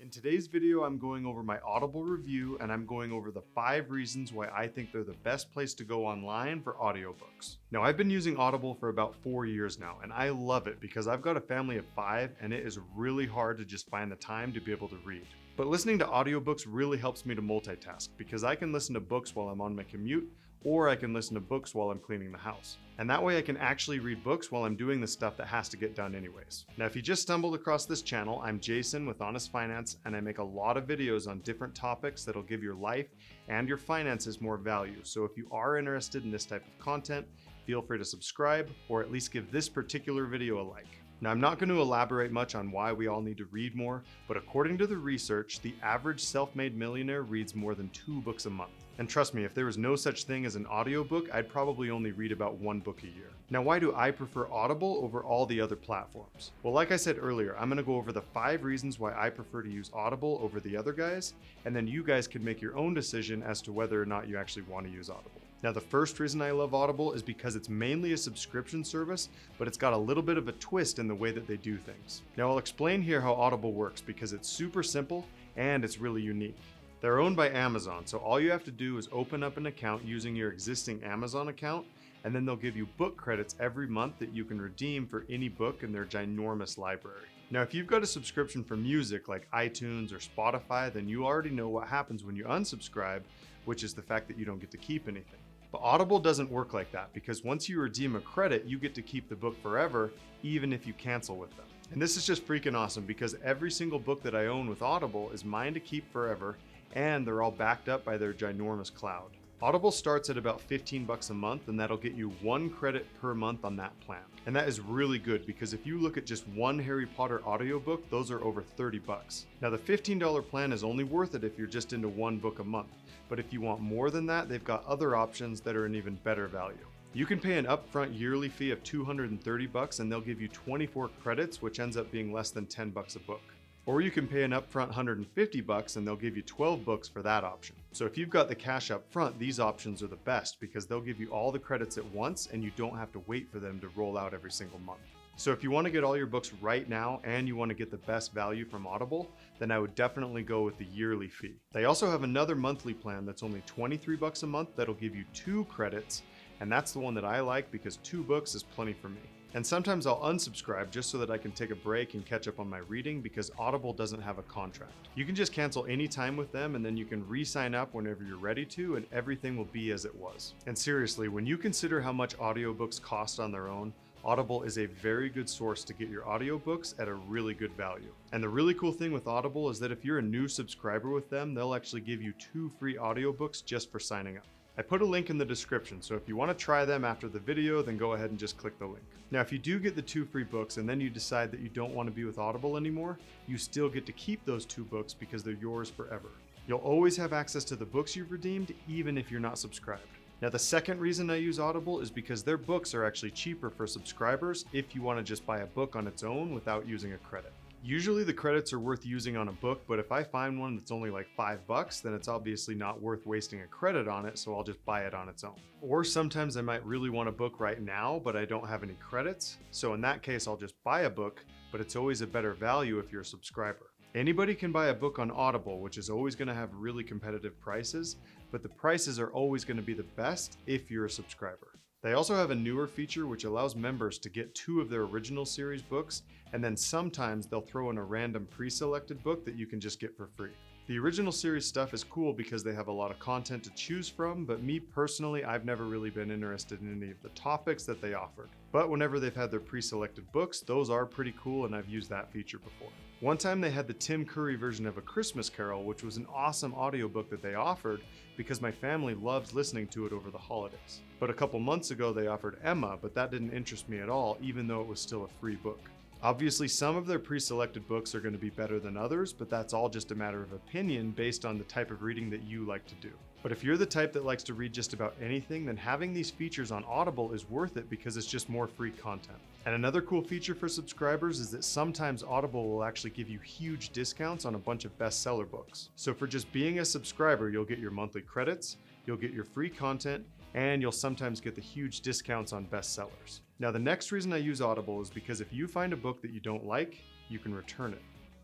In today's video, I'm going over my Audible review and I'm going over the 5 reasons why I think they're the best place to go online for audiobooks. Now, I've been using Audible for about 4 years now, and I love it because I've got a family of 5 and it is really hard to just find the time to be able to read. But listening to audiobooks really helps me to multitask because I can listen to books while I'm on my commute, or I can listen to books while I'm cleaning the house. And that way I can actually read books while I'm doing the stuff that has to get done anyways. Now, if you just stumbled across this channel, I'm Jason with Honest Finance, and I make a lot of videos on different topics that'll give your life and your finances more value. So if you are interested in this type of content, feel free to subscribe or at least give this particular video a like. Now, I'm not going to elaborate much on why we all need to read more, but according to the research, the average self-made millionaire reads more than 2 books a month. And trust me, if there was no such thing as an audiobook, I'd probably only read about 1 book a year. Now, why do I prefer Audible over all the other platforms? Well, like I said earlier, I'm going to go over the 5 reasons why I prefer to use Audible over the other guys, and then you guys can make your own decision as to whether or not you actually want to use Audible. Now, the first reason I love Audible is because it's mainly a subscription service, but it's got a little bit of a twist in the way that they do things. Now, I'll explain here how Audible works because it's super simple and it's really unique. They're owned by Amazon, so all you have to do is open up an account using your existing Amazon account, and then they'll give you book credits every month that you can redeem for any book in their ginormous library. Now, if you've got a subscription for music like iTunes or Spotify, then you already know what happens when you unsubscribe, which is the fact that you don't get to keep anything. But Audible doesn't work like that because once you redeem a credit, you get to keep the book forever, even if you cancel with them. And this is just freaking awesome because every single book that I own with Audible is mine to keep forever, and they're all backed up by their ginormous cloud. Audible starts at about $15 a month, and that'll get you 1 credit per month on that plan. And that is really good because if you look at just one Harry Potter audiobook, those are over $30. Now, the $15 plan is only worth it if you're just into 1 book a month. But if you want more than that, they've got other options that are an even better value. You can pay an upfront yearly fee of $230 and they'll give you 24 credits, which ends up being less than $10 a book. Or you can pay an upfront $150 and they'll give you 12 books for that option. So if you've got the cash up front, these options are the best because they'll give you all the credits at once and you don't have to wait for them to roll out every single month. So if you want to get all your books right now and you want to get the best value from Audible, then I would definitely go with the yearly fee. They also have another monthly plan that's only $23 a month that'll give you 2 credits, and that's the one that I like because 2 books is plenty for me. And sometimes I'll unsubscribe just so that I can take a break and catch up on my reading because Audible doesn't have a contract. You can just cancel any time with them and then you can re-sign up whenever you're ready to and everything will be as it was. And seriously, when you consider how much audiobooks cost on their own, Audible is a very good source to get your audiobooks at a really good value. And the really cool thing with Audible is that if you're a new subscriber with them, they'll actually give you 2 free audiobooks just for signing up. I put a link in the description, so if you want to try them after the video, then go ahead and just click the link. Now, if you do get the 2 free books and then you decide that you don't want to be with Audible anymore, you still get to keep those 2 books because they're yours forever. You'll always have access to the books you've redeemed, even if you're not subscribed. Now, the second reason I use Audible is because their books are actually cheaper for subscribers if you want to just buy a book on its own without using a credit. Usually the credits are worth using on a book, but if I find one that's only like $5, then it's obviously not worth wasting a credit on it, so I'll just buy it on its own. Or sometimes I might really want a book right now, but I don't have any credits, so in that case I'll just buy a book, but it's always a better value if you're a subscriber. Anybody can buy a book on Audible, which is always going to have really competitive prices, but the prices are always going to be the best if you're a subscriber. They also have a newer feature which allows members to get 2 of their original series books, and then sometimes they'll throw in a random pre-selected book that you can just get for free. The original series stuff is cool because they have a lot of content to choose from, but me personally, I've never really been interested in any of the topics that they offered. But whenever they've had their pre-selected books, those are pretty cool and I've used that feature before. One time they had the Tim Curry version of A Christmas Carol, which was an awesome audiobook that they offered because my family loves listening to it over the holidays. But a couple months ago they offered Emma, but that didn't interest me at all, even though it was still a free book. Obviously, some of their pre-selected books are going to be better than others, but that's all just a matter of opinion based on the type of reading that you like to do. But if you're the type that likes to read just about anything, then having these features on Audible is worth it because it's just more free content. And another cool feature for subscribers is that sometimes Audible will actually give you huge discounts on a bunch of bestseller books. So for just being a subscriber, you'll get your monthly credits, you'll get your free content, and you'll sometimes get the huge discounts on bestsellers. Now, the next reason I use Audible is because if you find a book that you don't like, you can return it.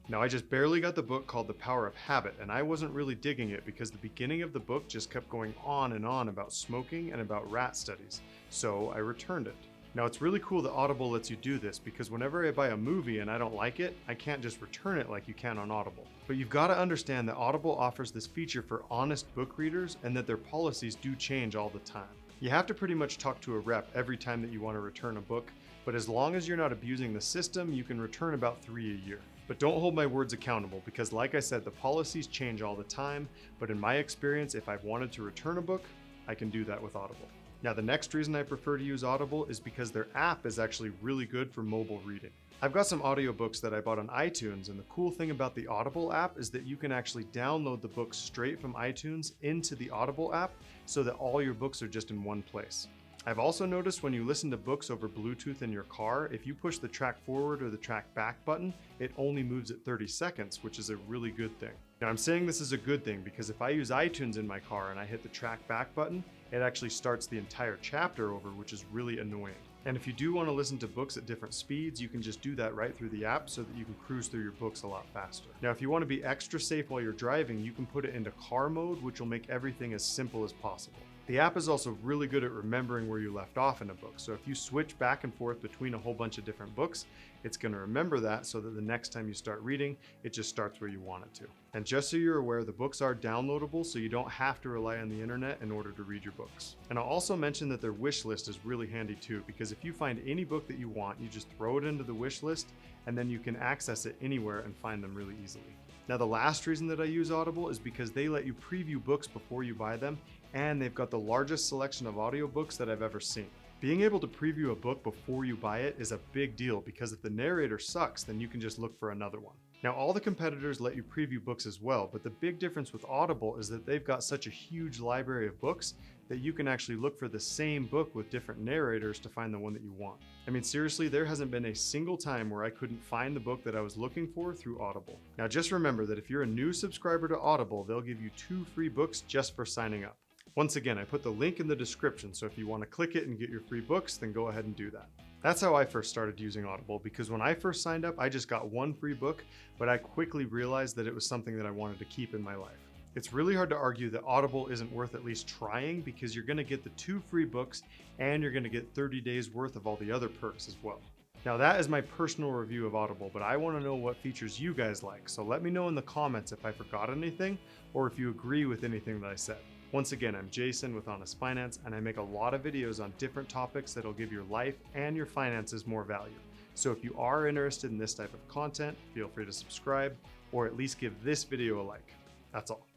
Now, I just barely got the book called The Power of Habit, and I wasn't really digging it because the beginning of the book just kept going on and on about smoking and about rat studies, so I returned it. Now, it's really cool that Audible lets you do this because whenever I buy a movie and I don't like it, I can't just return it like you can on Audible. But you've got to understand that Audible offers this feature for honest book readers and that their policies do change all the time. You have to pretty much talk to a rep every time that you want to return a book, but as long as you're not abusing the system, you can return about 3 a year. But don't hold my words accountable because, like I said, the policies change all the time, but in my experience, if I've wanted to return a book, I can do that with Audible. Now, the next reason I prefer to use Audible is because their app is actually really good for mobile reading. I've got some audiobooks that I bought on iTunes, and the cool thing about the Audible app is that you can actually download the books straight from iTunes into the Audible app so that all your books are just in one place. I've also noticed when you listen to books over Bluetooth in your car, if you push the track forward or the track back button, it only moves at 30 seconds, which is a really good thing. Now, I'm saying this is a good thing because if I use iTunes in my car and I hit the track back button, it actually starts the entire chapter over, which is really annoying. And if you do want to listen to books at different speeds, you can just do that right through the app so that you can cruise through your books a lot faster. Now, if you want to be extra safe while you're driving, you can put it into car mode, which will make everything as simple as possible. The app is also really good at remembering where you left off in a book. So if you switch back and forth between a whole bunch of different books, it's going to remember that so that the next time you start reading, it just starts where you want it to. And just so you're aware, the books are downloadable, so you don't have to rely on the internet in order to read your books. And I'll also mention that their wish list is really handy too, because if you find any book that you want, you just throw it into the wish list, and then you can access it anywhere and find them really easily. Now, the last reason that I use Audible is because they let you preview books before you buy them, and they've got the largest selection of audiobooks that I've ever seen. Being able to preview a book before you buy it is a big deal because if the narrator sucks, then you can just look for another one. Now, all the competitors let you preview books as well, but the big difference with Audible is that they've got such a huge library of books that you can actually look for the same book with different narrators to find the one that you want. I mean, seriously, there hasn't been a single time where I couldn't find the book that I was looking for through Audible. Now, just remember that if you're a new subscriber to Audible, they'll give you 2 free books just for signing up. Once again, I put the link in the description, so if you want to click it and get your free books, then go ahead and do that. That's how I first started using Audible, because when I first signed up, I just got 1 free book, but I quickly realized that it was something that I wanted to keep in my life. It's really hard to argue that Audible isn't worth at least trying because you're going to get the 2 free books and you're going to get 30 days worth of all the other perks as well. Now, that is my personal review of Audible, but I want to know what features you guys like, so let me know in the comments if I forgot anything or if you agree with anything that I said. Once again, I'm Jason with Honest Finance, and I make a lot of videos on different topics that'll give your life and your finances more value. So if you are interested in this type of content, feel free to subscribe or at least give this video a like. That's all.